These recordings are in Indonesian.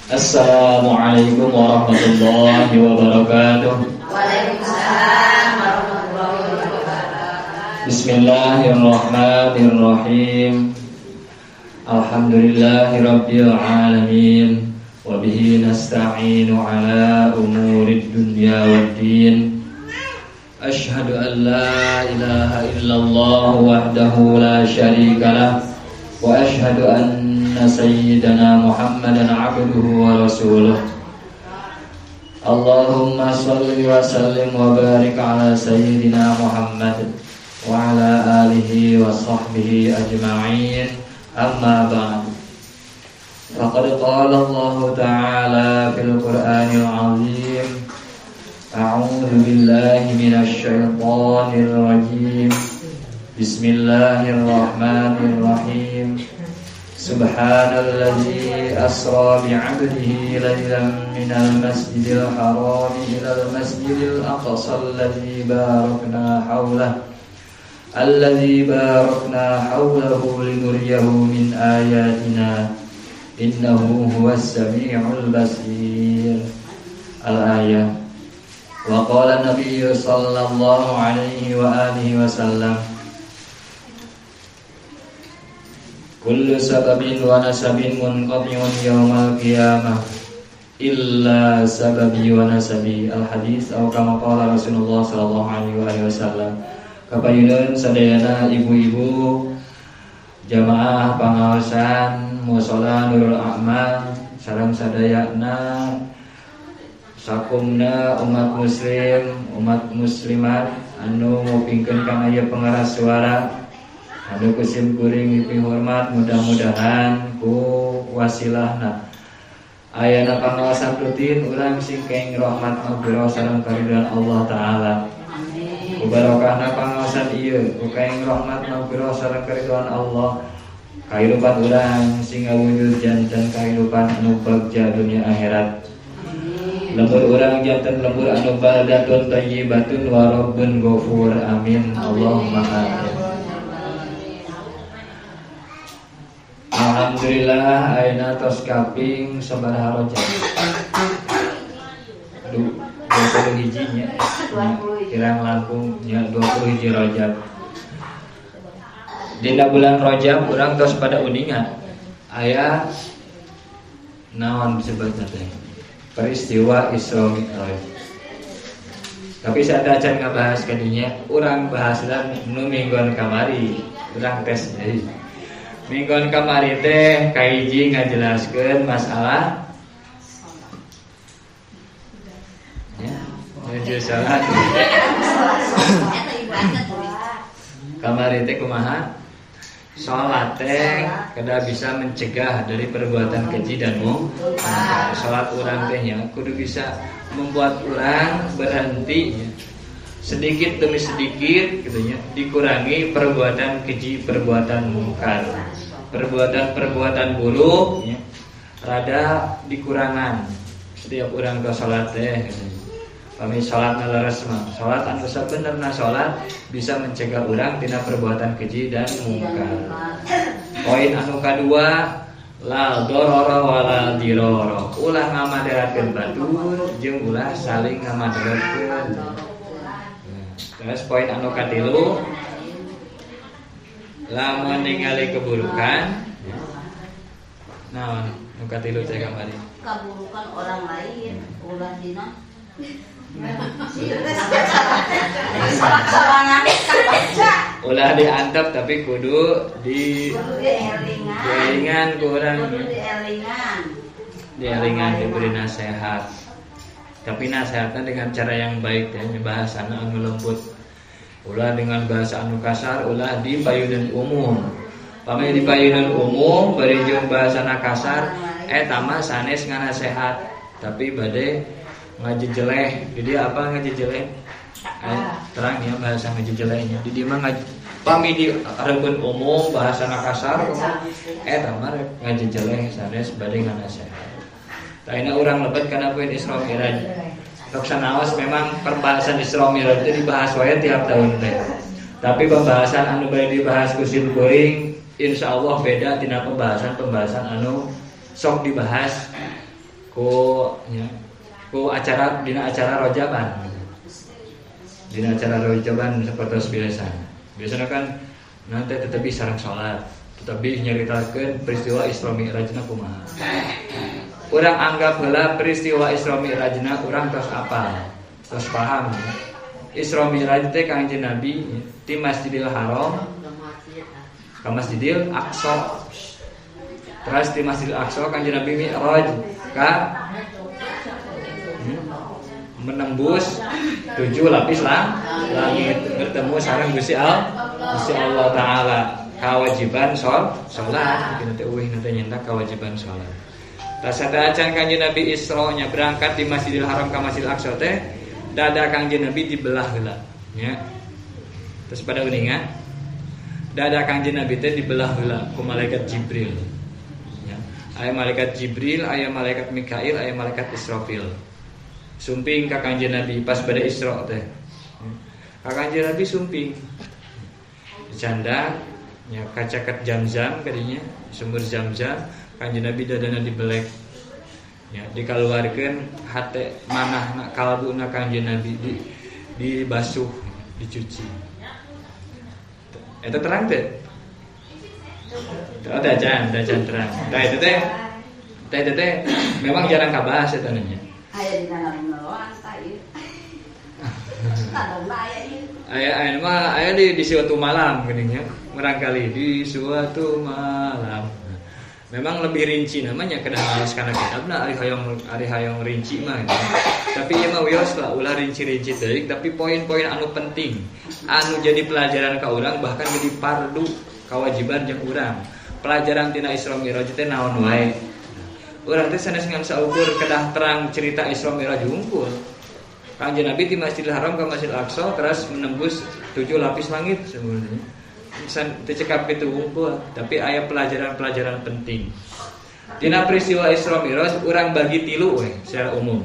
Assalamualaikum warahmatullahi wabarakatuh. Waalaikumsalam warahmatullahi wabarakatuh. Bismillahirrahmanirrahim. Alhamdulillahirabbil alamin. Wa bihi nasta'inu ala umurid dunya waddin. Asyhadu an la ilaha illallah wahdahu la syarikalah wa asyhadu anna sayyidana Muhammadan abduhu wa rasuluh. Allahumma shalli wa sallim wa barik ala sayyidina Muhammad wa ala alihi wa sahbihi ajma'in. Amma ba'd. Faqad qala Allah ta'ala fil Qur'anil 'azim. A'udzu billahi minasy syaithanir rajim. Bismillahirrahmanirrahim. Subhanalladzi asra bi'abdihi laylan minal masjidil haram ilal masjidil aqsa alladzi barakna hawlahu linuriyahu min ayatina innahu huwas sami'ul basir. Al-ayah. Wa qala Nabi sallallahu alaihi wa alihi wasallam, kullu sababin wa nasabin munqati'un yaumal qiyamah illa sababi wa nasabi. Al-hadis atau kama qala Rasulullah sallallahu alaihi wasallam. Kapayuneun sadayana ibu-ibu jamaah pangaosan mushola Nurul A'mal sareng sadayana sakumna umat muslim umat muslimat anu ngupingkeun kana ieu pengeras suara anu kusim kuring ipi hormat, mudah-mudahan ku wasilahna ayana pangaosan rutin urang sing kenging rahmat maghfirah sareng karidhoan Allah taala. Barokahna pangaosan ieu ku kenging rahmat maghfirah sareng karidhoan Allah, kahirupan urang sing awujud janten kahirupan anu bagja dunia akhirat. Lembur urang janten lembur anu baldatun thayyibatun wa rabbun ghafur. Amin Allahumma amin. Alhamdulillah ayeuna tos kaping sabaraha rojab. Aduh, 20 hijinya. Kirang langkung nya 20 hiji Rajab. Dina bulan Rajab urang tos pada uningan aya naon disebutna teh peristiwa Isra Mi'raj. Tapi saya acan ngabahas kadinya urang bahasna nu minggon kamari urang tes deui. Minggon kamari teh kahiji ngajelaskeun masalah menuju salat. Kamari teh kumaha? Salat teh kada bisa mencegah dari perbuatan keji dan mungkar. Salat urang teh nya kudu bisa membuat urang berhenti sedikit demi sedikit gitu nya dikurangi perbuatan keji, perbuatan mungkar. Perbuatan-perbuatan buruk ya, rada dikurangan setiap urang ka salat teh. Kami salat naleres mah, salat anu sabenerna salat bisa mencegah urang tina perbuatan keji dan mungkar. Poin anu kadua, la dororo wala diroro. Ulah ngamadarakeun batur jeung ulah saling ngamadarakeun. Terus poin anu katilu, lamun ningali keburukan. Nah, anu katilu cek kamari. Keburukan orang lain ulah dina ulah diantep tapi kudu dielingan ku urang. Dielingan diberi nasihat. Tapi nasihatnya dengan cara yang baik ya, bahasana anu lembut. Ulah dengan bahasa anu kasar, ulah di payuneun umum. Pami di payuneun umum bari jeung bahasana kasar, tama sanes nganasehat, tapi bade ngajejeleh. Jadi apa ngajejeleh? Terang ya bahasa ngajejelehnya. Di dieu mah pami di areukeun umum bahasana kasar, tama ngajejeleh sanes bade nganasehat. Taina urang lebet kana poin Isra Mi'raj. Tok sanaos memang perbahasan Isra Mi'raj itu dibahas wae tiap tahun teh. Tapi pembahasan anu bae dibahas ku sim kuring insyaallah beda tina pembahasan anu sok dibahas ku acara dina acara rojaban. Dina acara rojaban sapertos biasa. Biasanya kan nanti tetapi sareng salat, tetapi nyaritakeun peristiwa Isra Mi'rajna kumaha. Urang anggap heula peristiwa Isra Mi'rajna urang tos apal, tos paham. Isra Mi'raj teh Kangjeng Nabi di Masjidil Haram ka Masjidil Aqsa. Terus di Masjidil Aqsa Kangjeng Nabi Mi'raj ka menembus 7 lapis langit bertemu sareng Gusti Allah Ta'ala. Kewajiban sholat kita teh eueuh nanti nyenta kewajiban sholat. Tasada acan Kangjeng Nabi Isra nya berangkat di Masjidil Haram ka Masjidil Aqsa teh dada Kangjeng Nabi dibelah heula nya. Terus pada uningan dada Kangjeng Nabi teh dibelah heula ku malaikat Jibril. Ya. Aya malaikat Jibril, aya malaikat Mikail, aya malaikat Israfil. Sumping ka Kangjeng Nabi pas pada Isra teh. Ka Kangjeng Nabi sumping. Dicanda nya kacaket Zamzam kadinya, sumber Zamzam, Kangjeng Nabi dadana dibelek. Ya, dikaluarkeun hate manahna kalbuna Kangjeng Nabi dibasuh, dicuci. Eta terang teh. Oh, dajan terang. Tah itu teh memang jarang kabahas eta nya. Aya di dalam neloan tah ieu. Aya di suatu malam geuning nya. Barangkali di suatu malam. Memang lebih rinci namanya kada harus kana kitabna ari hayong rinci mah gitu. Tapi ieu mah wios lah ulah rinci-rinci teuing tapi poin-poin anu penting anu jadi pelajaran ka urang bahkan jadi fardu kewajiban jeung urang. Pelajaran tina Isra Mi'raj teh naon wae. Urang teh sanes ngan saukur kedah terang cerita Isra Mi'raj hungkul. Kangjeng Nabi di Masjidil Haram ka Masjidil Aqsa terus menembus 7 lapis langit sebenarnya. Dicekap itu unggul, tapi aya pelajaran-pelajaran penting. Dina peristiwa Isra Mi'raj urang bagi 3 we secara umum.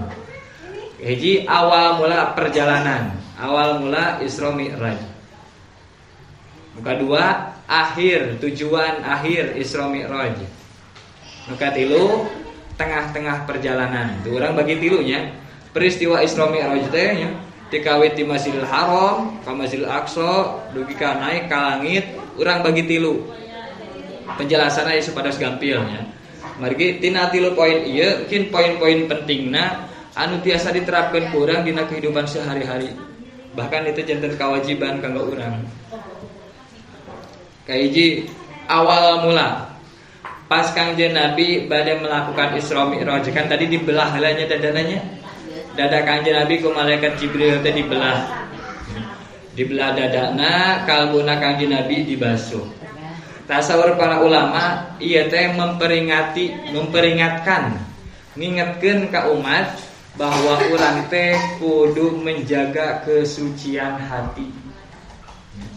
Hiji awal mula perjalanan, awal mula Isra Mi'raj. Kedua tujuan akhir Isra Mi'raj. Tilu tengah-tengah perjalanan. Tuh urang bagi 3 nya. Peristiwa Isra Mi'raj teh nya dikawit di Masjidil Haram ka Masjidil Aqsa dugi ka naik ka langit urang bagi 3 penjelasanna ieu supados gampilnya margi tina 3 poin ieu mungkin poin-poin pentingna anu tiasa diterapkeun ku urang dina kehidupan sehari-hari bahkan itu janten kewajiban kanggo urang kahiji awal mula pas Kangjeng Nabi bade melakukan Isra Mi'raj kan tadi dibelah heulanya dadananya dada Kangjeng Nabi ku malaikat Jibril teh dibelah dadana kalbuna Kangjeng Nabi dibasuh. Tasawur para ulama ieu teh memperingatkan ngingetkeun ka umat bahwa urang teh kudu menjaga kesucian hati.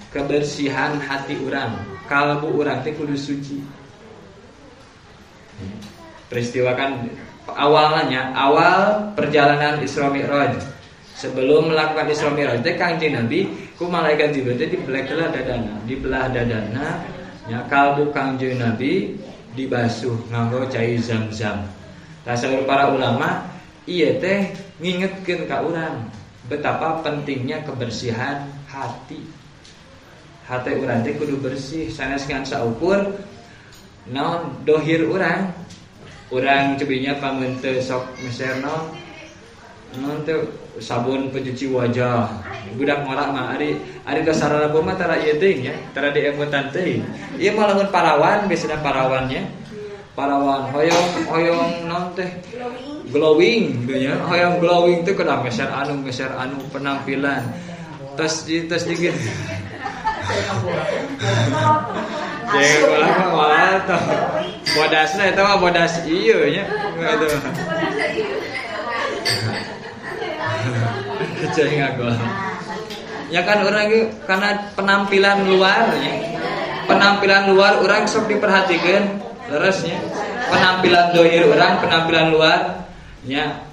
Kebersihan hati urang, kalbu urang teh kudu suci. Peristiwa kan awal perjalanan Isra Mi'raj. Sebelum melakukan Isra Mi'raj teh Kangjeng Nabi ku malaikat Jibril teh dibelah dadana nya kalbu Kangjeng Nabi dibasuh nganggo cai Zamzam. Tasawur para ulama ieu teh ngingetkeun ka urang betapa pentingnya kebersihan hati. Hati urang teh kudu bersih sanes ngan saukur naon dohir urang. Urang cebinya pamun teu sok meser naon teh sabun pencuci wajah. Budak ngora mah ari ka sarana mah tara ieu teuing nya, tara diemutan teuing. Ieu mah lamun parawan biasana parawannya. Parawan hoyong naon teh glowing gitu nya. Hoyong glowing teh kada meser anu penampilan. Tos gitu. Jangan malah tuh bodasna eta mah bodas ieu nya gitu. Keceng ngagol. Ya kan urang ge karena penampilan luar nya. Penampilan luar urang sok diperhatikeun leresnya. Penampilan dohir urang, penampilan luar nya.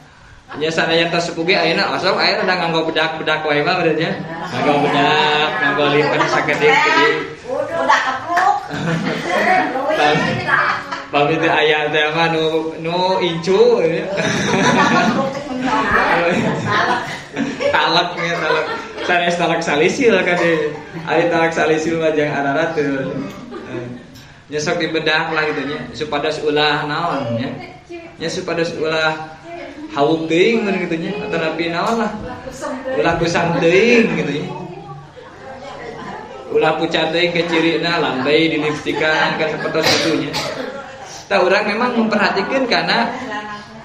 Nya sanaya tos sepuge ayeuna osok aya rada nganggo bedak-bedak wae mah bener nya. Nganggo bedak, nganggo lipat sakedik. Budak kepluk. Pamit aya teh mah nu incu ya. Talak. Sanes talak salisil kade. Ari talak salisil mah jeung ararat teu. Nya sok dibedah lah gitu nya, supados ulah naon nya. Nya supados ulah hawuk teuing mun kitu nya, atanapi naon lah. Ulah kusam teuing gitu nya. Ulah pucat teuing ke cirina lambai di lipstikan ka sapertos kitu nya. Tah urang memang memperhatikan karena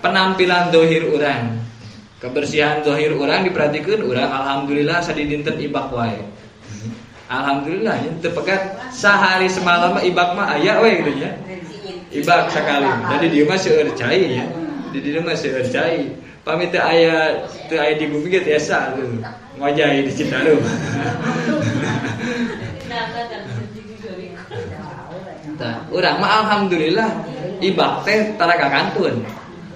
penampilan dohir urang. Kebersihan dohir urang diperhatikan urang alhamdulillah sadidinten ibak wae. Alhamdulillah nya teu pegat sahari semalam ibak mah aya we gitu nya. Ibak sakali. Jadi dieu mah seueur cai nya. Di dieu mah seueur cai. Pami teu aya di bumi ge tiasa tuh. Ngojai di Citarum. Tah urang mah alhamdulillah ibak teh tara kakantun.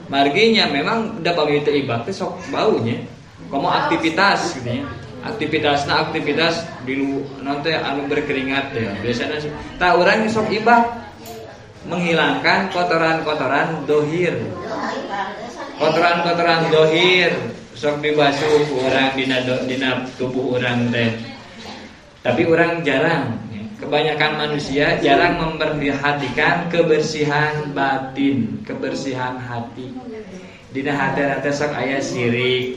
Marginya memang da pami teh ibak teh sok baunya. Komo aktivitas gitu nya. Aktivitasna aktivitas di nanti anu berkeringat ya. Biasanya tah urang sok ibak menghilangkan kotoran-kotoran dohir. Kotoran-kotoran dohir sok dibasuh urang dina tubuh urang teh. Tapi urang jarang. Kebanyakan manusia jarang memperhatikan kebersihan batin, kebersihan hati. Dina hati sok aya sirik,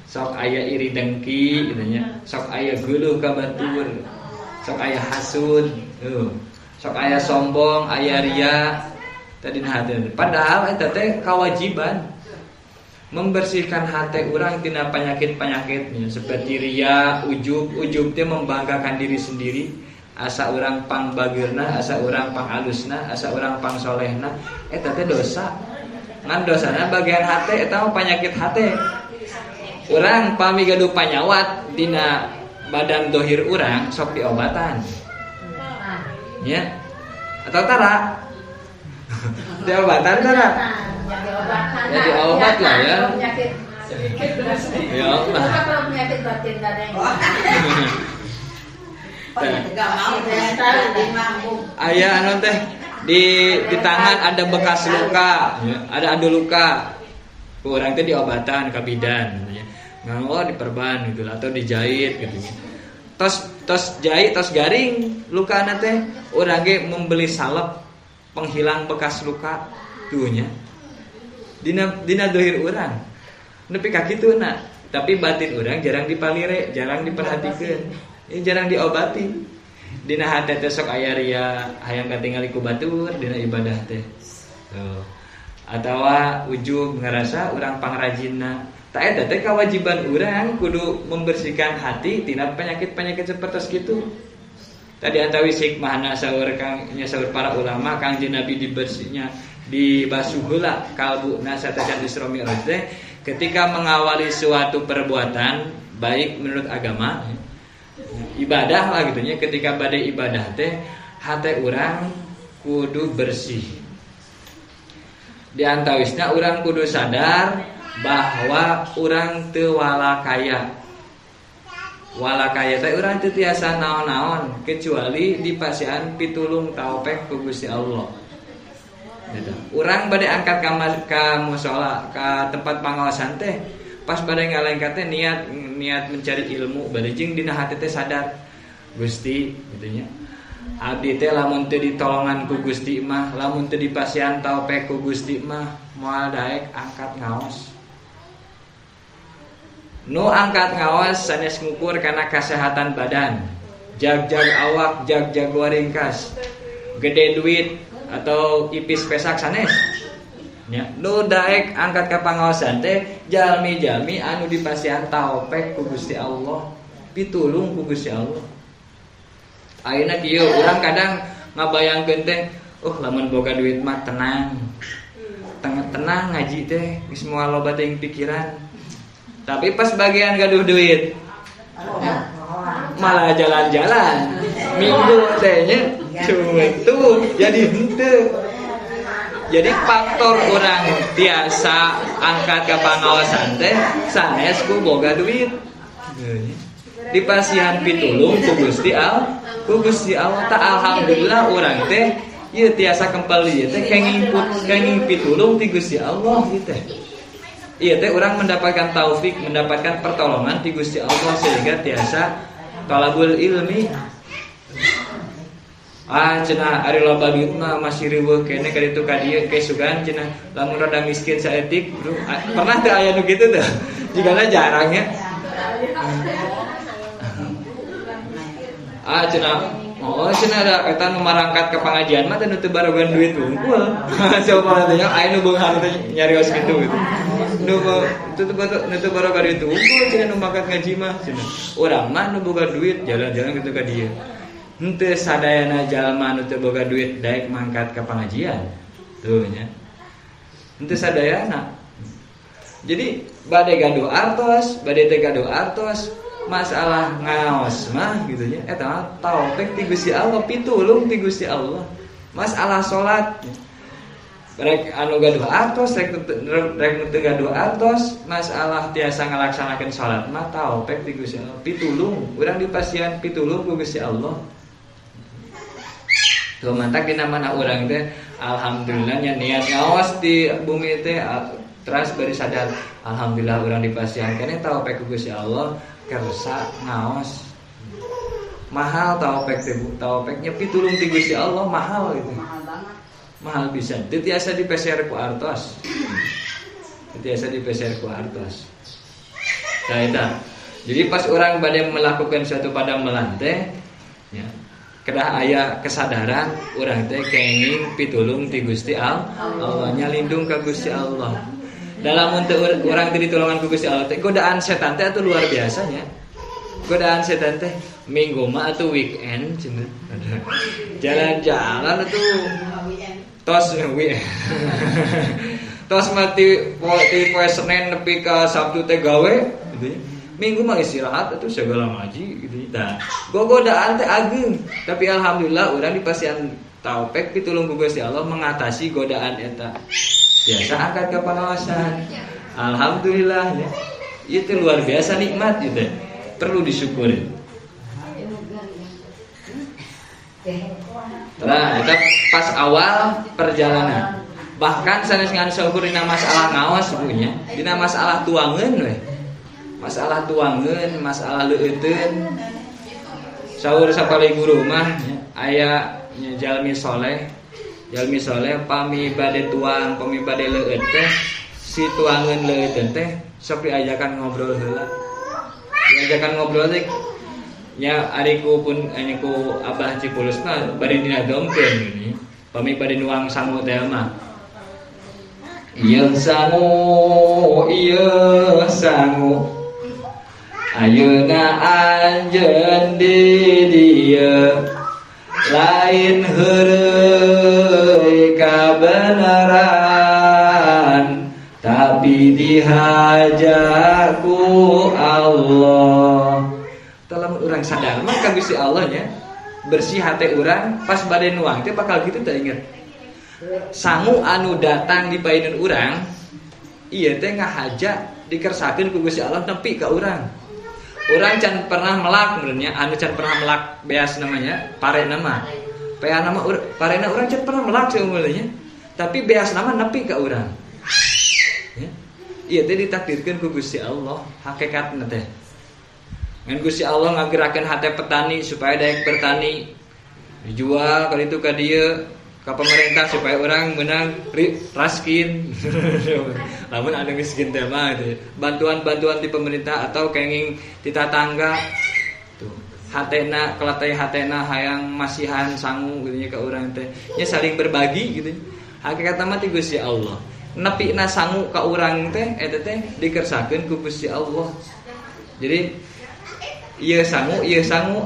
sok aya iri dengki gitu nya, sok aya geuluh ka batur, sok aya hasud, sok aya sombong, aya ria tadi dina hati. Padahal eta teh kewajiban membersihkan hati urang tina penyakit-penyakitnya seperti ria, ujub teh membanggakan diri sendiri. Asa urang pang bageurna, asa urang pang alusna, asa urang pang solehna, eta teh dosa. Ngan dosana bagian hate eta mah penyakit hate. Urang pami gaduh panyawat dina badan dohir urang sok diobatan. Ya. Atau tara? Diobatan tara? Ya diobat lah ya. Ya Allah. Penyakit batin kadang. Aya anu teh di tangan ada bekas luka, ada luka. Urang teh diobatan ka bidan gitu ya. Nganggo diperban gitu atau dijahit gitu. Tos jahit tos garing lukana teh urang ge membeli salep penghilang bekas luka tuh nya. Dina dohir urang. Nepi ka kituna, tapi batin urang jarang dipalire, jarang diperhatikeun. Ini jarang diobati. Dina hate teh sok aya ria, hayang katingali ku batur dina ibadah teh. Tuh. Atawa ujub ngerasa urang pangrajinna. Ta eta teh kewajiban urang kudu membersihkan hati tina penyakit-penyakit seperti kitu. Tadi antawi hikmahna saur para ulama Kangjeng Nabi dibersihnya dibasuh heula kalbuna satajan Isra Mi'raj teh ketika mengawali suatu perbuatan baik menurut agama ibadah lah gitunya, ketika badai ibadah teh hate urang kudu bersih. Di antawisna urang kudu sadar bahwa urang teu walakaya. Walakaya teh urang teu tiasa naon-naon kecuali dipasihan pitulung taufik ku Gusti Allah. Gitu. Urang bade angkat ka mushola, ka tempat pangaosan teh pas bade ngalengkat teh niat mencari ilmu bade jeung dina hati teh sadar Gusti gitu nya. Abdi teh lamun teu ditolongan ku Gusti mah, lamun teu dipasihan taufik ku Gusti mah moal daek angkat ngaos. Nu angkat ngaos sanes ngukur kana kesehatan badan. Jag-jag awak, jag-jag waringkas. Gede duit atau ipis pesak sanes. Ya, nu daek angkat ka pangaosan teh jalmi-jalmi anu dipasihan taufik ku Gusti Allah, pitulung ku Gusti Allah. Ayeuna kieu urang kadang ngabayangkeun teh, lamun boga duit mah tenang. Tenang ngaji teh geus moal loba teuing pikiran. Tapi pas bagian gaduh duit malah jalan-jalan. Minggu teh nya cuek tuh jadi henteu. Jadi faktor urang tiasa angkat ka pangaosan teh sanes ku boga duit. Dipasihan pitulung ku Gusti Allah. Ku Gusti Allah ta alhamdulillah urang teh ieu tiasa kembali teh kenging pitulung ti Gusti Allah ieu teh. Ieu teh urang mendapatkan taufik, mendapatkan pertolongan ti Gusti Allah sehingga tiasa talabul ilmi. Cenah ari loba duit mah masih riweuh kene ka ditu ka dieu ke sugan cenah lamun rada miskin saeutik pernah teu aya nu kitu teh jigana jarang ya. Cenah ada eta nu marangkat ke pangajian mah teh nu teu barogan duit unggul. Coba tanya aya nu beunghar teh nyarios kitu gitu. Nu teu barogan duit unggul cenah nu mangkat ngaji mah cenah. Urang mah nu boga duit jalan-jalan kitu ka dieu. Henteu sadayana jalma anu teu boga duit daek mangkat ka pangajian. Tuh nya. Henteu sadayana. Jadi bade gaduh artos, bade teh gaduh artos, masalah ngaos mah gitu nya. Eta taufik ti Gusti Allah, pitulung ti Gusti Allah. Masalah salat rek anu gaduh artos, rek teu gaduh artos, masalah tiasa ngalaksanakeun salat mah taufik ti Gusti Allah, pitulung. Urang dipasieun pitulung ku Gusti Allah. Tuh mantak dina mana urang teh alhamdulillah nya niat ngaos di bumi teh terus bari sadar alhamdulillah urang dipasieun keneh taufik ku Gusti Allah kersa ngaos. Mahal taufik pitulung ti Gusti Allah mahal gitu. Mahal bisa. Teu tiasa dipeser ku artos. Nah, eta. Jadi pas orang bade melakukan suatu padamelan teh ya kedah aya kesadaran urang teh kenging pitulung ti Gusti Allah, nyalindung ka Gusti Allah. Dalam untuk urang teh ditulungan ku Gusti Allah teh godaan setan teh atuh luar biasanya. Godaan setan teh minggu mah atuh weekend cenah. Jalan-jalan atuh tos weekend. Tos mati poe Senin nepi ka Sabtu teh gawe gitu ya. Minggu mah istirahat atuh segala ngaji gitu. Nah, godaan teh ageung, tapi alhamdulillah urang dipasieun taufik pitulung ku Gusti Allah mengatasi godaan eta. Biasa angkat ke pengawasan. Alhamdulillah ya. Itu luar biasa nikmat gitu. Perlu disyukuri. Nah, kita pas awal perjalanan. Bahkan sanes ngan syukur dina masalah ngaos punya, dina masalah tuangeun we. Masalah tuangeun, masalah leueuteun. Saur sapali guru mah aya jalmi soleh. Jalmi soleh pami bade tuang, pami bade leueut teh si tuangeun leueuteun teh sok diajakan ngobrol heula. Diajakan ngobrol teh nya ariku pun ku Abah Cipulus mah bade dina domkeun ini. Pami bade nuang sangu teh mah. Ieu sangu ayeuna anjeun di dieu lain heureuy kabeneran tapi dihajar ku Allah. Lamun urang sadar mah ka Gusti Allah nya bersih hate urang pas bade nuang teh bakal kitu teh inget. Sangu anu datang di paeneun urang ieu teh ngahaja dikersakeun ku Gusti Allah nepi ka urang. Urang can pernah melak menurutnya, anu can pernah melak beas namanya, pare nama. Pea nama parena urang can pernah melak seumurnya. Tapi beas nama nepi ka urang. Ya. Ieu teh ditakdirkeun ku Gusti Allah, hakikatna teh. Ngan Gusti Allah ngagerakeun hate petani supaya daek bertani. Dijual ka ditu ka dieu ka pemerintah supaya orang menang raskin. Lamun ada miskin teh mah bantuan-bantuan di pemerintah atau kenging di tetangga tuh hatena kelatih hatena hayang masihan sangu gitu nya ka urang teh nya saling berbagi gitu. Hakikat mah ti Gusti Allah. Nepina sangu ka urang teh eta teh dikersakeun ku Gusti Allah. Jadi ieu sangu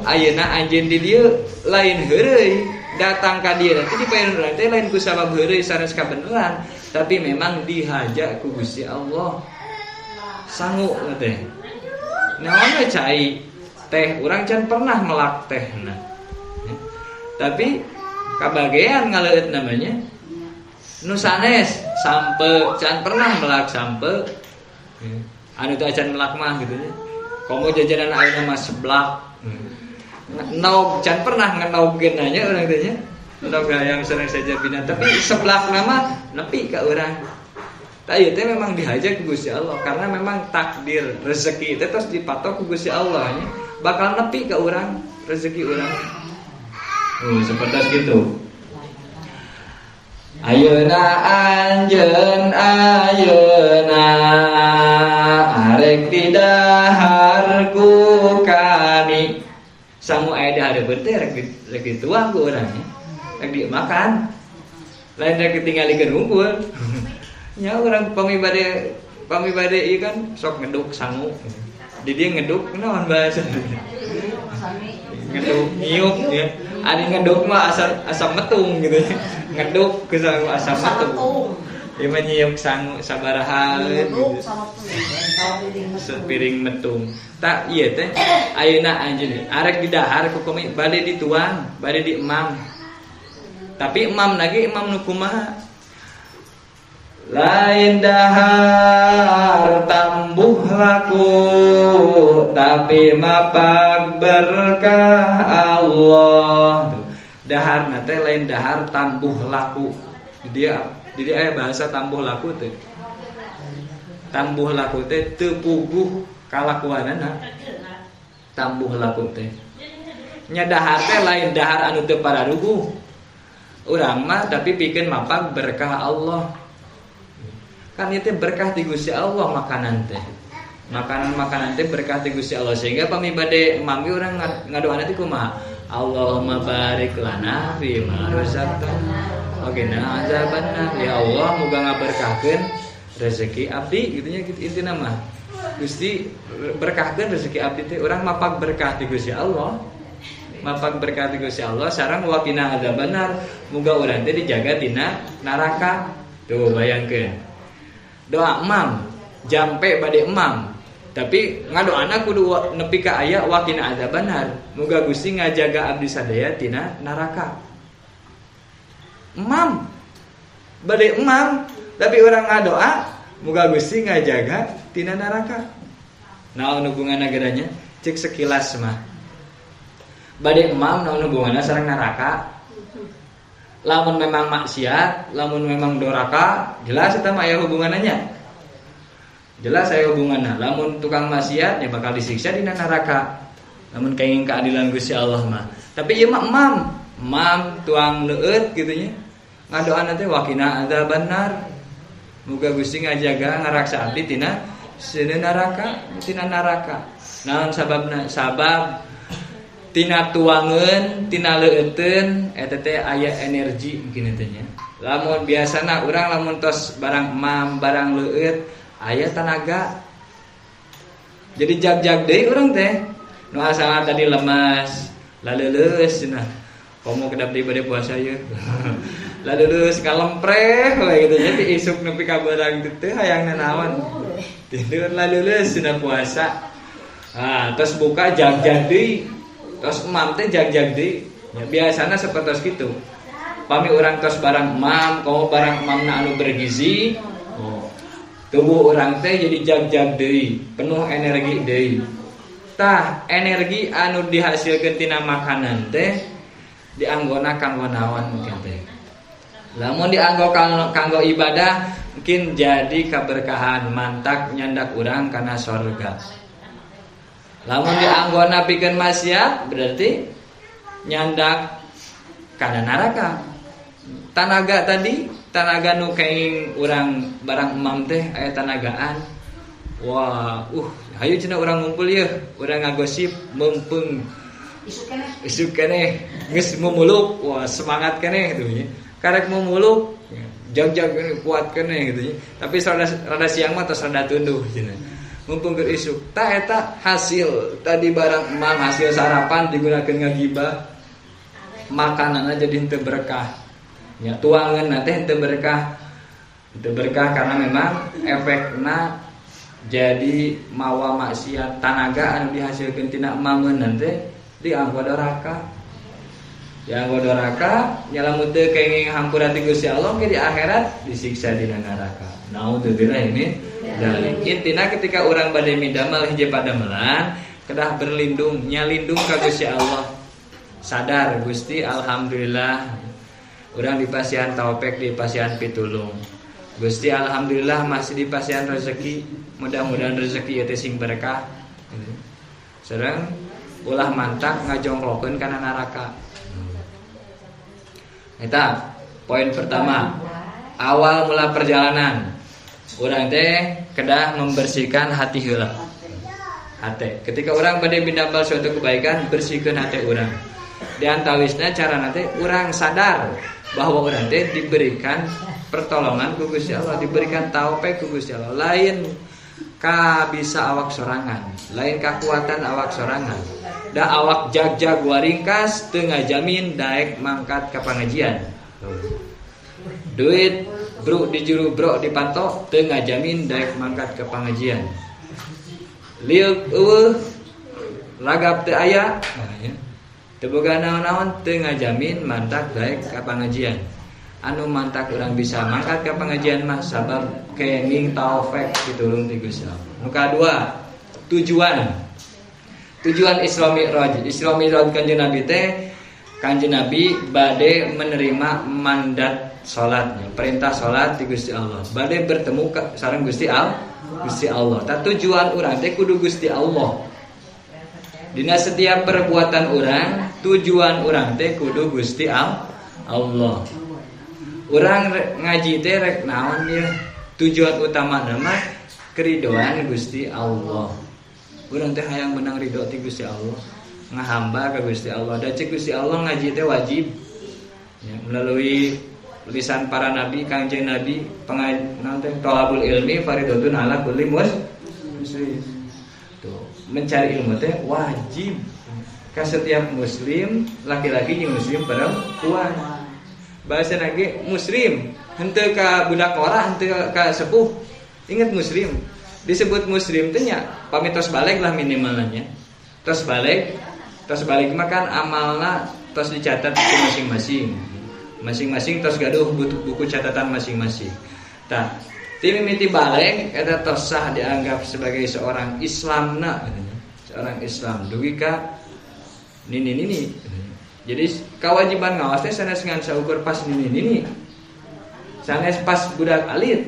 ayeuna anjeun di dieu lain heureuy datang ka dieu nanti dipaeun urang teh lain ku sabab heureuy sanes kabeneran tapi memang dihaja ku Gusti Allah sangu teh naon we cai teh urang can pernah melak tehna tapi kabagean ngaleueut namanya nu sanes sampe can pernah melak sampe anu teh can melak mah gitu nya komo jajanan ayeuna mah seblak. Naog can pernah nganaogkeun nya urang teh nya. Untuk yang sering saja bina, tapi sebelah nama nepi ke orang. Tapi itu memang dihajar ke Gusti Allah karena memang takdir rezeki itu terus dipatok ke Gusti Allah, bakal nepi ke orang rezeki orang. Seperti itu. Ayeuna anjeun ayeuna arek didahar ku kami. Sangu aya dahar beunte rek dituang ku urang nya. Rek dimakan. Lain rek ditinggalikeun unggul. Nya urang pami bade ieu kan sok ngeduk sangu. Di dia ngeduk naon bahasa. Ngeduk nyiuk ya. Ada ngeduk mah asam metung gitu ya. Ngeduk ke sangu asam metung. Dia menyiuk sangu sabaraha gitu. Sepiring metung. Tak ieu teh ayeuna anjeun arek didahar ku komi bade dituang, bade diemam. Tapi emam lagi emam nu kumaha? Lain dahar tambuh laku tapi mapak berkah Allah. Dahar nate lain dahar tambuh laku. Jadi aya bahasa tambuh laku teh. Tambuh laku teh teu puguh kalakuanana. Tambuh laku teh. Nya dahar teh lain dahar anu teu pararuguh. Urang mah tapi pikeun mapak berkah Allah. Kan itu berkah di Gusti Allah makanan teh. Makanan teh berkah di Gusti Allah sehingga pami bade mami urang ngadoana teh kumaha? Allahumma barik lana fi ma razaqtana. Oke, nah azabanna ya Allah muga ngaberkahkeun rezeki abdi gitu nya intina mah. Gusti berkahkeun rezeki abdi teh urang mapak berkah di Gusti Allah. Mapak berkah di Gusti Allah sareng wakina azabannar muga urang teh dijaga tina neraka. Tuh bayangkeun. Doa emam jampe bade emam tapi ngadoana kudu nepi ka aya wakina azabannar muga Gusti ngajaga abdi sadaya tina neraka. Emam bade emam tapi urang ngadoa muga Gusti ngajaga tina neraka. Naon hubunganna geuranya cek sekilas mah bade emam naon hubunganna sareng neraka. Lamun memang maksiat, lamun memang doraka, jelas eta mah aya hubungannya. Jelas aya hubunganna. Lamun tukang maksiat ya bakal disiksa di neraka. Lamun kenging keadilan Gusti Allah mah. Tapi ieu mah emam tuang leueut kitu nya. Ngadoana teh wakina adzabannar. Muga Gusti ngajaga ngaraksa abdi tina neraka. Naon sababna? Sabab tina tuangeun, tina leueuteun eta teh aya energi mungkin teh nya. Lamun biasana urang lamun tos barang emam, barang leueut aya tenaga. Jadi jag-jag deui urang teh. Nu asalna tadi lemas, laleuleus cenah. Komo kedap deui bade puasa ieu. Laleuleus kalempreh we kitu nya ti isuk nepi ka barang teh hayangna naon. Tidur laleuleus cenah puasa. Terus buka jag-jag deui. Tos emam teh jag-jag deui. Ya biasana sapertos kitu. Pami urang tos barang emam, komo barang emamna anu bergizi, tubuh urang teh jadi jag-jag deui, penuh energi deui. Tah, energi anu dihasilkeun tina makanan teh dianggona kanggo naon mungkin teh. Lamun dianggo kanggo ibadah mungkin jadi keberkahan mantak nyandak urang kana surga. Lamun dianggona pikeun maksiat berarti nyandak kana neraka. Tanaga nu kenging urang barang emam teh aya tanagaan. Wah, hayu cenah urang ngumpul yeuh, urang ngagosip mumpung isuk keneh geus mumuluk. Wah, semangat keneh gitu nya. Karek mumuluk, jag-jag kuat keneh gitu nya. Tapi rada siang mah tos rada tunduh cenah. Mumpung keur isuk tah eta hasil tadi barang emam hasil sarapan digunakeun ngagibah makananna jadi henteu berkah nya tuangeunna teh henteu berkah karena memang efekna jadi mawa maksiat tanaga anu dihasilkeun tina emameun teh dianggo doraka nya lamun teu kenging hampura ti Gusti Allah ke di akhirat disiksa dina neraka. Naudzubillah ini dari intina ketika orang bade midamel hiji padamelan kedah berlindung nyalindung ka Gusti Allah. Sadar Gusti alhamdulillah Urang di pasian taopek di pasian pitulung. Gusti alhamdulillah masih di pasian rezeki. Mudah-mudahan rezeki ieu teh sing berkah. Sareng ulah mantak ngajongklokeun kana neraka. Eta poin pertama. Awal mula perjalanan urang teh kedah membersihkan hati heula. Hate. Ketika orang bade bindambal suatu kebaikan, bersihkeun hati orang. Di antawisna cara nanti orang sadar bahwa orang teh diberikan pertolongan ku Gusti Allah, diberikan taufik ku Gusti Allah. Lain ka bisa awak sorangan, lain kekuatan awak sorangan. Da awak jag-jag waringkas teu ngajamin daek mangkat ka pangajian. Duit bro di juru bro dipantok teu ngajamin daek mangkat ke pangajian. Liuk lagap teu aya teu boga naon-naon teu ngajamin mantak daek ka pangajian. Anu mantak urang bisa mangkat ka pangajian mah sabab kenging taufik pitulung ti Gusti Allah. Nu kadua, tujuan Isra Mi'raj. Isra Mi'raj Kanjeng Nabi teh Kanjeng Nabi bade menerima mandat salatnya, perintah salat di Gusti Allah. Bade bertemu sareng Gusti Allah. Ta tujuan urang teh kudu Gusti Allah. Dina setiap perbuatan urang, tujuan urang teh kudu Gusti Allah. Urang ngaji teh rek naon ya? Tujuan utama nama keridoan Gusti Allah. Urang teh hayang menang ridho ti Gusti Allah, ngahamba ka Gusti Allah. Da cek Gusti Allah ngaji teh wajib. Ya, melalui lisan para nabi, Kangjeng Nabi, nanti thalabul ilmi fardhotun ala kulli muslim. Tuh, mencari ilmu teh wajib ka setiap muslim, laki-laki jeung muslim perempuan. Bahasa lagi muslim, henteu ka budak ora, henteu ka sepuh. Ingat muslim. Disebut muslim teh nya pamitos balik lah minimalnya. Tos balik makan amalna tos dicatat ke masing-masing. Masing-masing tos gaduh buku catatan masing-masing. Tah, ti mimiti balik eta tos sah dianggap sebagai seorang Islamna, seorang Islam dugi ka nini. Jadi kewajiban ngawas teh sanes ngan saukur pas nini. Sanes pas budak alit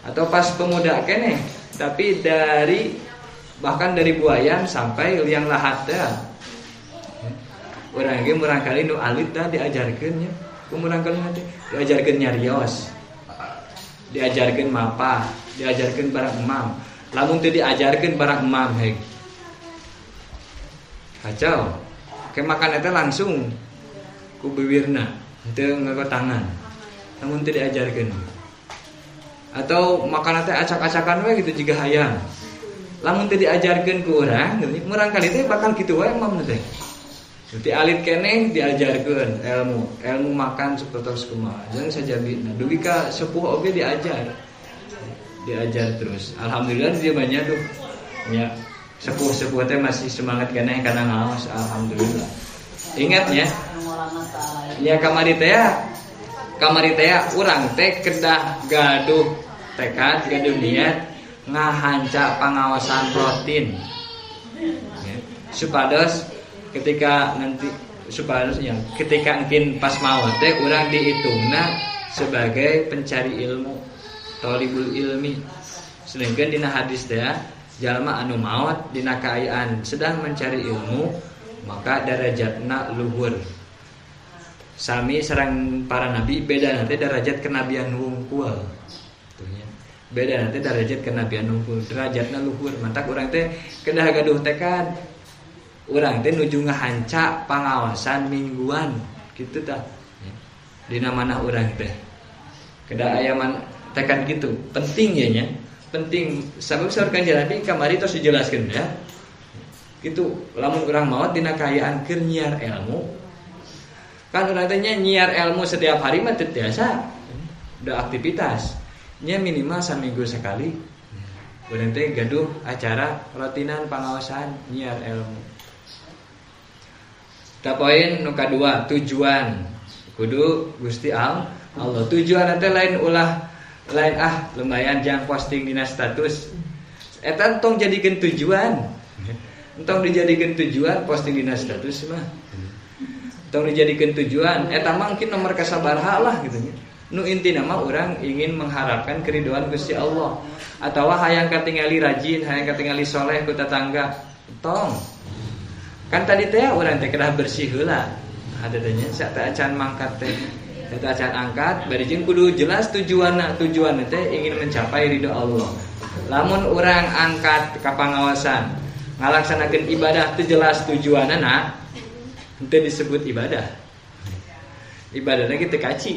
atau pas pemuda keneh, tapi bahkan dari buayan sampai liang lahat teh. Urang ge murang kali nu alit tah diajarkeun nya. Kumurang kali nanti diajarkeun nyarios. Diajarkeun mapah, diajarkeun barang emam. Lamun teu diajarkeun barang emam heg. Kacau. Ke makan eta langsung ku bibirna, teu nganggo tangan. Lamun teu diajarkeun. Atau makan teh acak-acakan we gitu jiga hayang. Lamun teu diajarkeun ku urang, murang kali teh bakal kitu wae emam teh. Jadi alit keneh diajarkeun ilmu makan seperti kumaha. Jeung sajabina dugi ka sepuh oge diajar terus. Alhamdulillah dia banyak tuh. Ya, sepuh teh masih semangat keneh kana ngaos alhamdulillah. Ingat ya. Ya kamari teh urang teh kedah gaduh tekad, gaduh niat ngahanca pangaosan rutin. Ya, supados ketika mungkin pas maut teh urang dihitungna sebagai pencari ilmu, thalibul ilmi. Sedangkan dina hadis teh jalma anu maot dina kaayaan sedang mencari ilmu maka derajatna luhur. Sami sareng para nabi beda nanti derajat kenabian wungkul. Tuh nya. Beda nanti derajat kenabian wungkul, derajatna luhur. Mantak urang teh kedah gaduh tekad. Urang teh nuju ngahanca pangawasan mingguan kitu tah. Dina manah urang teh. Kedah aya tekad gitu. Penting ya nya. Penting sabab sareng Kanjeng Nabi kamari tos dijelaskeun ya. Gitu, lamun urang maot dina kaayaan keur nyiar ilmu. Kan urang teh nyiar ilmu setiap hari mah teu tiasa. Da aktivitas. Nya minimal saminggu sekali. Urang teh gaduh acara rutinan pangaosan nyiar ilmu. Ta poin nu kadua, tujuan kudu Gusti Allah. Tujuan teh lain lumayan jang posting dina status. Eta tong jadikeun tujuan. Entong dijadikeun tujuan posting dina status mah. tong dijadikeun tujuan eta mah mungkin nomor kasabaraha lah gitu nya. Nu intina mah urang ingin mengharapkan keridhaan Gusti Allah atawa hayang katingali rajin, hayang katingali soleh ku tetangga. Tong. Kan tadi teh urang teh kedah bersih heula. Ada tanya sak teh acan mangkat teh. Eta acan angkat bari jeung kudu jelas tujuanna teh ingin mencapai ridho Allah. Lamun urang angkat ka pangawasan ngalaksanakeun ibadah teu jelas tujuanna teu disebut ibadah. Ibadahna kitu kaci.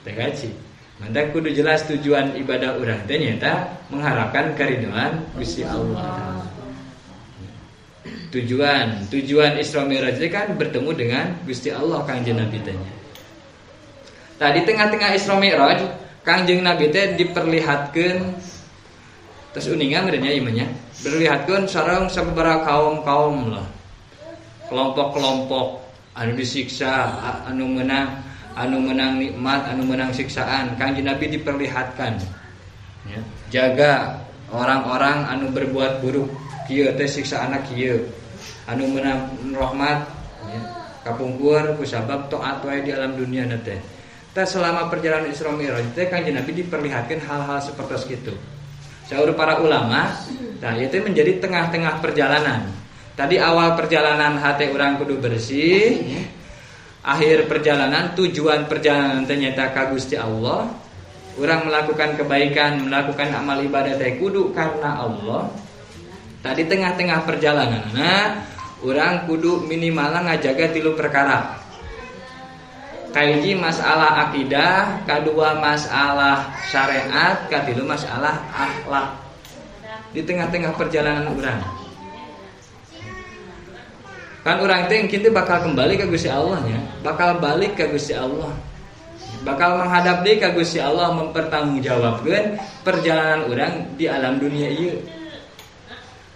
Teu kaci. Manda kudu jelas tujuan ibadah urang teh nyaeta mengharapkan karidhoan Gusti Allah. Tujuan Isra Mi'raj kan bertemu dengan Gusti Allah Kangjeng Nabi teh. Tadi tengah-tengah Isra Mi'raj Kangjeng Nabi teh diperlihatkeun terus uningan merenya imannya berlihatkeun sareng sababaraha kaum lah. Kelompok-kelompok anu disiksa, anu menang nikmat, anu menang siksaan. Kangjeng Nabi diperlihatkan ya, jaga orang-orang anu berbuat buruk kieu teh siksa anak kieu. Anu menang rahmat ya, kapungkur ku sabab taat wae di alam dunia teh. Teh selama perjalanan Isra Mi'raj teh Kanjeng Nabi diperlihatkan hal-hal seperti itu. Saur para ulama, nah itu menjadi tengah-tengah perjalanan. Tadi awal perjalanan hati orang kudu bersih, akhir perjalanan tujuan perjalanan ternyata ka Gusti Allah. Orang melakukan kebaikan, melakukan amal ibadah teh kudu karena Allah. Tadi tengah-tengah perjalanan, orang kudu minimal ngajaga 3 perkara. Kahiji masalah akidah, kedua masalah syariat, ketiga masalah akhlak. Di tengah-tengah perjalanan orang. Kan orang teh kita bakal kembali ke Gusti Allah nya, bakal balik ke Gusti Allah. Bakal menghadap deui ka Gusti Allah mempertanggungjawabkeun perjalanan orang di alam dunia ieu.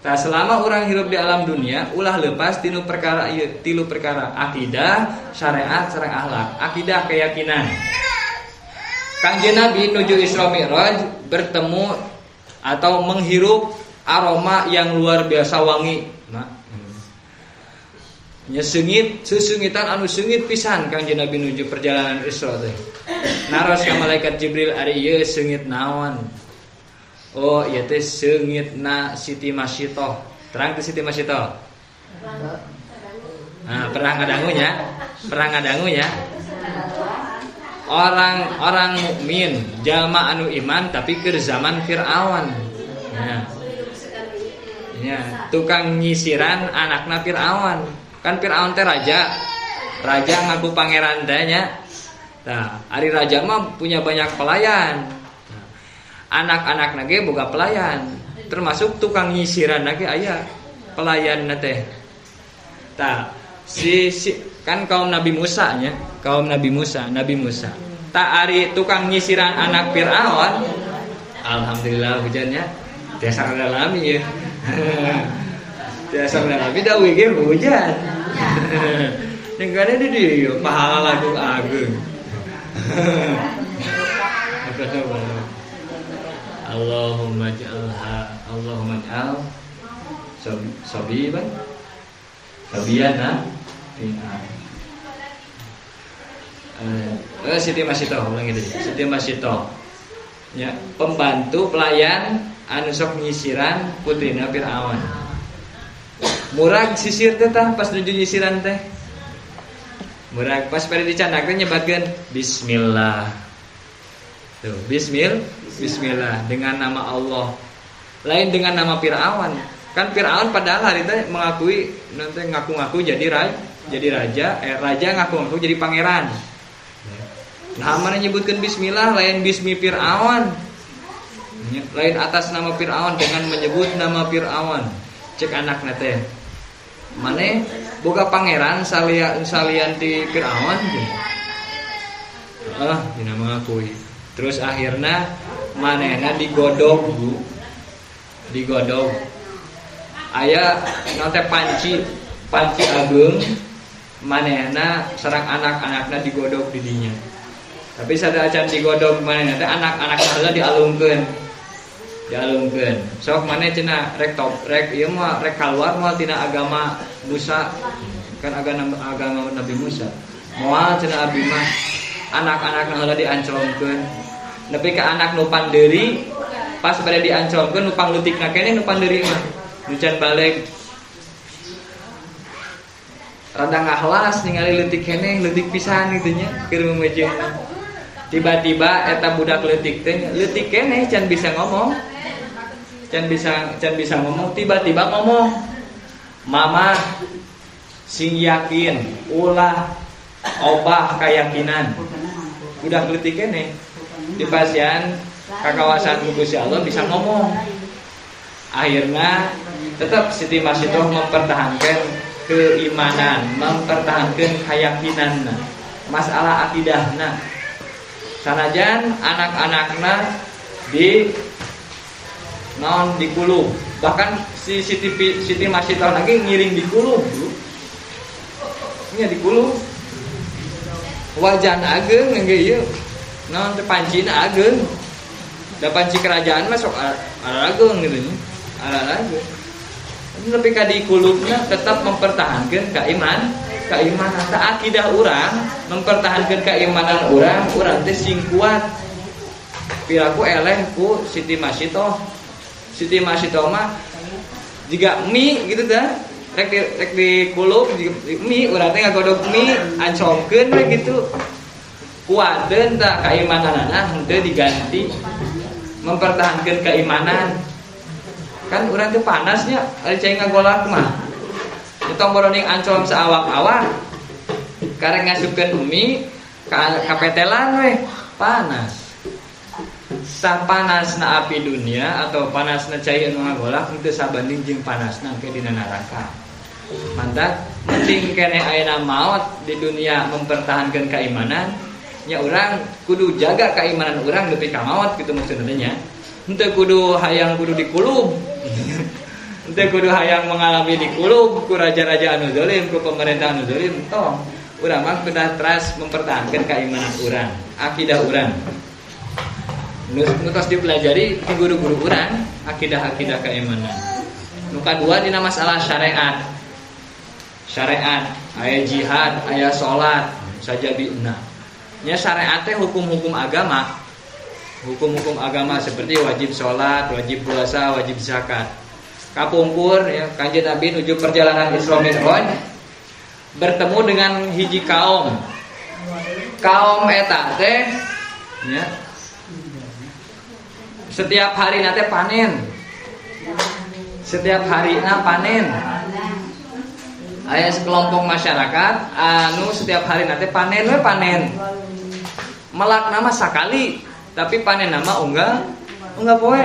Tah selama orang hidup di alam dunia ulah lepas tinu perkara ieu, 3 perkara: akidah, syariat, sareng akhlak. Akidah keyakinan. Kanjeng Nabi nuju Isra Mi'raj bertemu atau menghirup aroma yang luar biasa wangi. Nah, nya seungit, sesungitan anu seungit pisan Kanjeng Nabi nuju perjalanan Isra teh. Naros ka malaikat Jibril ari ieu seungit naon? Oh, ieu teh seungitna Siti Masyitoh. Terang teh Siti Masyitoh. Nah, perang ngadangu nya. Orang mukmin, jalma anu iman tapi keur zaman Firaun. Nah. Ya, tukang nyisiran anakna Firaun. Kan Firaun teh raja ngaku pangeran teh nya. Tah, ari raja mah punya banyak pelayan. Anak-anak nage boga pelayan, termasuk tukang nyisiran nage aya pelayan teh. Tah, si kan kaum Nabi Musa nya, Nabi Musa. Tah ari tukang nyisiran anak Firaun, alhamdulillah hujannya dasar dalami ya. Dasar dalami da we hujan. Ning kana di dieu pahala lagu agung. Allahumma ij'al sabiban sabiyana Siti Masyitoh ulang itu. Siti Masyitoh ya, pembantu pelayan anu sok nyisiran putrina Firaun. Murag sisir teh tah pas nuju nyisiran teh. Murag pas pada dicandakeun nyebatkeun bismillah. Tuh, bismillah dengan nama Allah. Lain dengan nama Firaun. Kan Firaun padahal hari itu mengakui nanti ngaku-ngaku jadi raja, raja ngaku-ngaku jadi pangeran. Nah, mana nyebutkan bismillah lain bismi Firaun. Lain atas nama Firaun dengan menyebut nama Firaun. Cek anakna teh. Mane boga pangeran salian di Firaun. Dina mengakui. Terus akhirnya manehna digodog. Aya nanti panci agung manehna sareng anak-anakna digodog di dinya. Tapi sada acan digodog manehna teh anak-anakna heula dialungkeun. Sok maneh cenah rek ieu mah rek kaluar moal tina agama Musa. kan agama Nabi Musa. Moal cenah abdi mah anak-anak heula dianclomkeun. Nepi ka anak nu pandeuri pas bade dianclomkeun nu pangleutikna keneh nu pandeuri mah. Nu can balik rada ngahlas ningali leutik keneh, leutik pisan kitu nya keur memejeungna. Tiba-tiba eta budak leutik teh leutik keneh can bisa ngomong. Can bisa ngomong, tiba-tiba ngomong. Mama sing yakin ulah obah keyakinan. Udah leutik keneh di pasien ka kawasan Gusti Allah bisa ngomong. Akhirnya tetap Siti Masitoh mempertahankan keimanan, mempertahankan keyakinanna, masalah akidahna. Sanajan anak-anakna di kulub, bahkan si Siti Masitoh lagi ngiring di kulub, nya di kulub. Wajan ageung engge ieu. Naon teh pancina ageung. Da panci kerajaan mah sok ageung gitu nya. Ageung. Tapi ka di kulubna tetap mempertahankan keimanan. Ta akidah urang mempertahankan keimanan urang teh sing kuat. Piraku eleh ku Siti Masitoh. Siti Masitoh mah jiga mie gitu dah. Rek di kulub mie urang teh ngagodog mie ancomkeun we gitu. Kuateun tah keimananana henteu diganti mempertahankan keimanan. Kan urang teh panasnya ari cai ngagolak mah. Kita boroning ancom saawak-awak. Karek ngasupkeun mie ka petelan we panas. Sapanasna api dunia atau panasna cai anu ngagolak henteu sabanding jeung panasna ke dina neraka. Mantap, penting keneh ayeuna maot di dunia mempertahankan keimanan, nya urang kudu jaga keimanan urang nepi ka maot kitu maksudna nya. Henteu kudu hayang kudu dikulub. Henteu kudu hayang mengalami dikulub ku raja-raja anu zalim, ku pemerintah anu zalim, tong. Urang mah kudu teras mempertahankan keimanan urang, akidah urang. Nu tos dipelajari ti guru-guru urang, akidah-akidah keimanan. Nu kadua dina masalah syariat. Syariat, aya jihad, aya salat, sajabina. Nya syariat teh hukum-hukum agama. Hukum-hukum agama seperti wajib salat, wajib puasa, wajib zakat. Kapungkur ya Kanjeng Nabi nuju perjalanan Isra Mi'raj bertemu dengan hiji kaum. Kaum eta teh ya setiap hari nate panen. Setiap harina panen. Aya sekelompok masyarakat anu setiap hari nate panen we panen. Melak nama sakali, tapi panen nama unggal poe.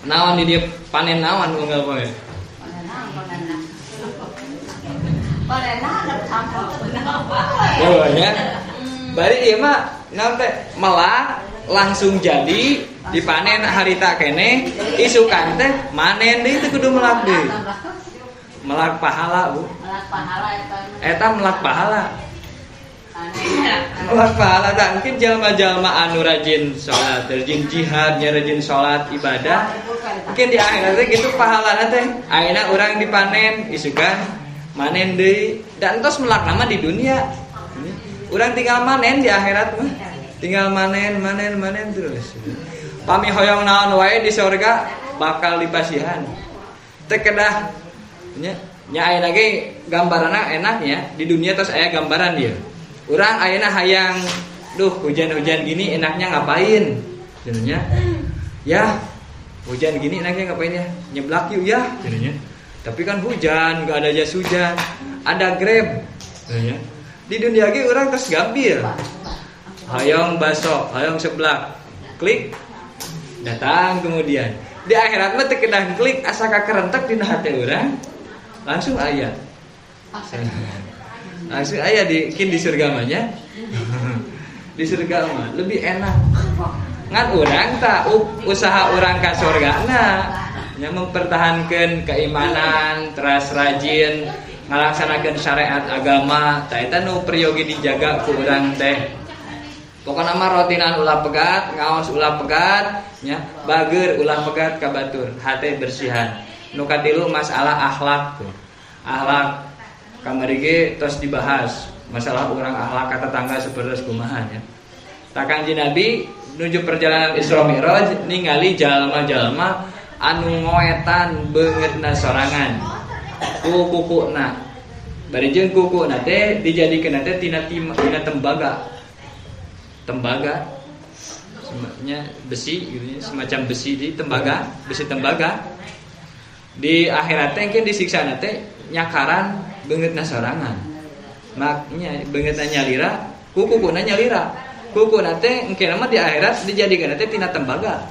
Naon di dia panen naon unggal poe. Oh ya. Bari ieu mah naon teh melak langsung jadi dipanen harita keneh isukan teh manen deui teh kudu melak deui. Melak pahala, Bu. Melak pahala eta melak pahala. Melak pahala tah mungkin jalma-jalma anu rajin salat, rajin jihad, rajin salat ibadah. Mungkin di akhirat teh gitu pahalana teh. Ayeuna urang dipanen isukan manen deui dan tos melak nama di dunia. Urang tinggal manen di akhirat mah. Tinggal manen terus. Pami hoyong naon wae di surga bakal dipasihan. Teu kedah nya ayeuna ge gambaranna enaknya di dunia terus aya gambaran dia. Urang ayeuna hayang hujan-hujan gini enaknya ngapain? Cenanya. Ya, hujan gini enaknya ngapain ya? Nyeblak yuk ya cenanya. Tapi kan hujan, enggak ada jas hujan. Ada Grab. Cenanya. Di dunia ge urang terus gambir. Hayang baso, hayang seblak. Klik. Datang kemudian. Di akhirat mah teu kedah klik asa kakerentek dina hate urang. Langsung aya. Langsung aya di surga mah nya. Di surga mah lebih enak. Ngan urang tah usaha urang ka surgana nya mempertahankan keimanan, teras rajin ngalaksanakeun syariat agama, tah eta nu priyogi dijaga ku urang teh. Pokona mah rotinan ulah pegat, ngaos ulah pegat, nya bageur ulah pegat ka batur, hate bersihan. Nu katilu masalah akhlak tuh. akhlak kamari ge tos dibahas masalah urang akhlak ka tetangga sapertos kumaha nya. Ta Kanjeng Nabi nuju perjalanan Isra Mi'raj ningali jalma-jalma anu ngoetan beungeutna sorangan ku kukuna. Bari jeung kukuna teh dijadikeun teh tina tembaga. Tembaga semacamnya besi gitu ya, semacam besi di tembaga, besi tembaga. Di akhirat teh engke disiksa teh nyakaran beungeutna sorangan. Maknya beungeutna nyalira, kukuna nyalira. Kukuna teh engke mah di akhirat dijadikeun teh tina tembaga.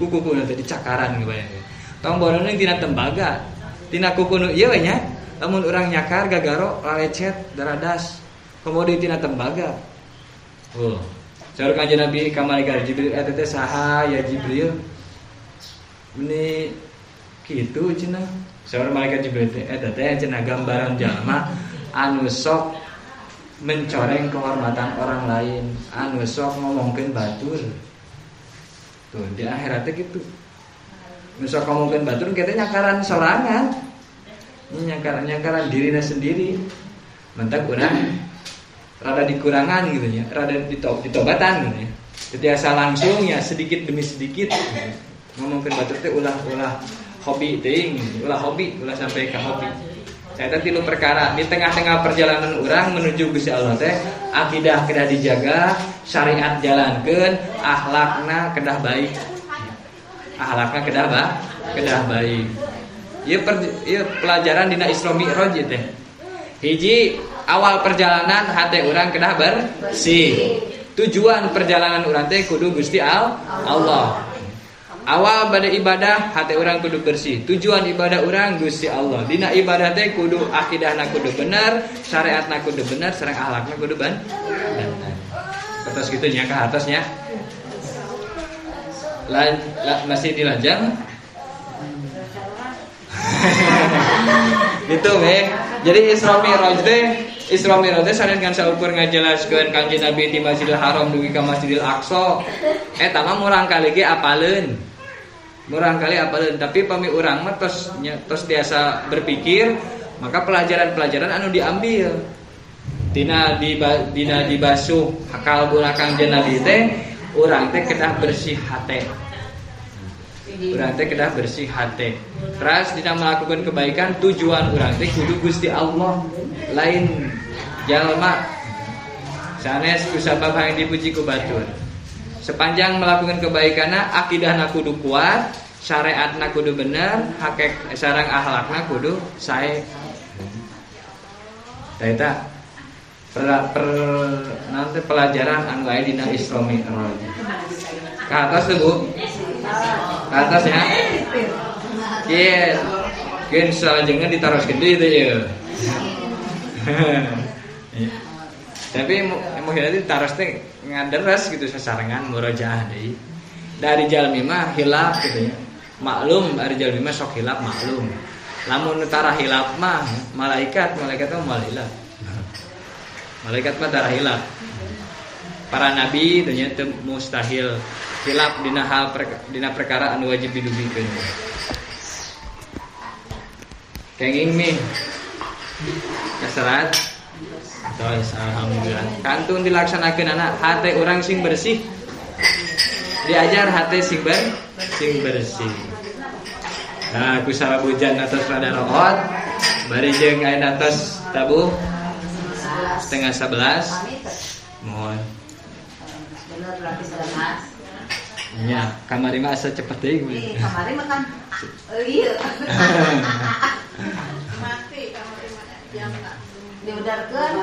Kukuna teh dicakaran gebayang. Tong boroneng tina tembaga. Tina kukunu ieu we nya, lamun urang nyakar gagaro lalecet daradas. Kemudian tina tembaga. Oh. Saur Kanjeng Nabi ka malaikat Jibril eta teh saha ya Jibril? Ini kitu cenah. Saur malaikat Jibril teh eta teh cenah gambaran jalma anu sok mencoreng kehormatan orang lain, anu sok ngomongkeun batur. Tuh di akhirat teh kitu. Nu sok ngomongkeun batur kita nyakaran sorangan. Nyakaran dirina sendiri. Mentak urang rada dikurangan gitu ya, rada ditobatan gitu ya. Setiasa langsung ya sedikit demi sedikit gitu. Ngomongkeun batur teh ulah hobi teuing, ulah sampai ke hobi. Saya tilu perkara di tengah-tengah perjalanan orang menuju Gusti Allah teh akidah kedah dijaga, syariat jalankeun, akhlakna kedah baik. Akhlakna kedah baik. Ieu pelajaran dina Isra Mi'raj teh. Hiji awal perjalanan hate urang kedah bersih. Tujuan perjalanan urang teh kudu Gusti Allah. Awal pada ibadah hati orang kudu bersih. Tujuan ibadah orang Gusti Allah. Dina ibadah teh kudu akidahna kudu bener, syariatna kudu bener, sareng akhlakna kudu bener. Terus kitu nya ka atasnya. Masih dilanjang. Gitu we. Jadi Isra Mi'raj teh sanes ngan saukur ngajelaskeun Kanjeng Nabi di Masjidil Haram dugi ka Masjidil Aqsa. Eta mah murang kali ge apaleun. Tapi pami urang mah tos biasa berpikir, maka pelajaran-pelajaran anu diambil dina dibasuh akal bola Kanjeng Nabi teh urang teh kedah bersih hate. Terus dina melakukan kebaikan tujuan urang teh kudu Gusti Allah, lain jalma. Sanes kusabab yang dipuji ku batur. Sepanjang melakukan kebaikanna akidahna kudu kuat, syariatna kudu bener, sareng akhlakna kudu sae. Eta nanti pelajaran anu aya dina Isra Mi'raj. Ka atas tuh Bu. Ka atas ya. Kieu salajengna ditaroskeun deui teh ieu. Tapi mungkin taros teh ngaderes gitu sasarengan murojaah deui. Dari jalmi mah hilaf gitu ya. Maklum dari jalmi mah sok hilaf maklum. Lamun tara hilaf mah malaikat mah hilaf. Malaikat mah tara hilaf. Para nabi teh nya teu mustahil hilaf dina perkara anu wajib didugikeun. Kenging mi kasarat. Terus alhamdulillah kantun dilaksanakeun anak hate urang sing bersih. Diajar hate sing bersih. Nah, ku sarabujan atas rada rohot, bari jeung aya atas tabuh 10:30. Mohon. Bener berarti 11. Nya, kamari mah asa cepet deui. Kamari mah kan ieu. Mati kamari mah jam dibedarkeun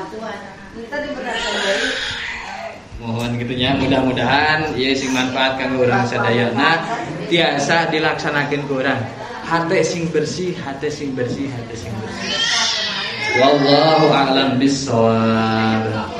kita dibedarkeun deui. Mohon gitunya mudah-mudahan ieu sing manfaat kanggo urang sadayana tiasa dilaksanakeun ku urang. Hate sing bersih. Wallahu a'lam bissawab.